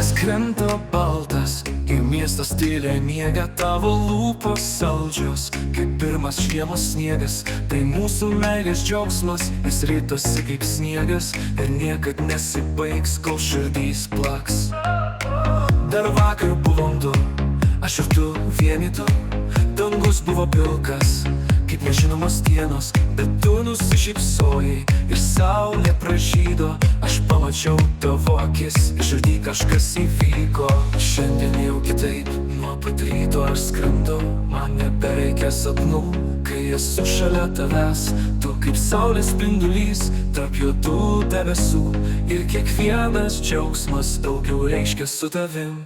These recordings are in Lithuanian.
Saulės krenta baltas ir miestas tyliai miega, tavo lūpos saldžios kaip pirmas žiemos sniegas. Tai mūsų meilės džiaugsmas, jis ritosi kaip sniegas ir niekad nesibaigs, kol širdys plaks. Dar vakar buvom du, aš ir tu vieni du. Dangus buvo pilkas kaip nežinomos dienos, bet tu nusišypsojai ir saulė pražydo. Aš pamačiau tavo akis ir širdį kažkas įvyko. Šiandien jau kitaip, nuo pat ryto aš skrendu. Man nebereikia sapnų, kai esu šalia tavęs. Tu kaip saulės spindulys tarp juodų debesų, ir kiekvienas džiaugsmas daugiau reiškia su tavim.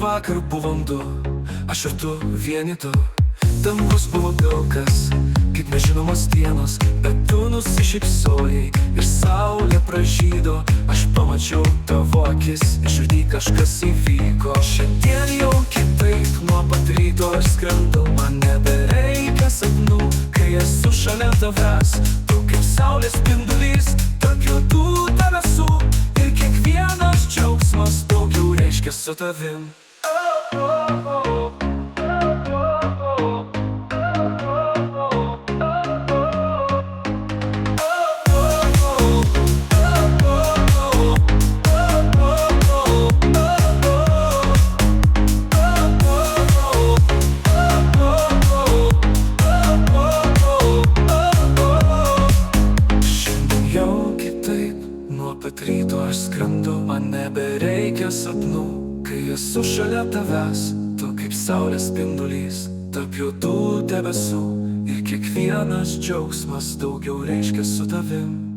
Vakar buvom du, aš ir tu vieni du. Dangus buvo pilkas kaip nežinomos dienos, bet tu nusišypsojai ir saulė pražydo. Aš pamačiau tavo akis ir širdį kažkas įvyko. Šiandien jau kitaip, nuo pat ryto aš skrendu. Man nebereikia sapnų, kai esu šalia tavęs. Tu kaip saulės spindulys tarp juodų debesų, ir kiekvienas džiaugsmas daugiau reiškia su tavim. Šiandien jau kitaip, nuo pat ryto aš skrendu. Man nebereikia sapnų, kai esu šalia tavęs. Tu kaip saulės spindulys tarp juodų debesų, ir kiekvienas džiaugsmas daugiau reiškia su tavim.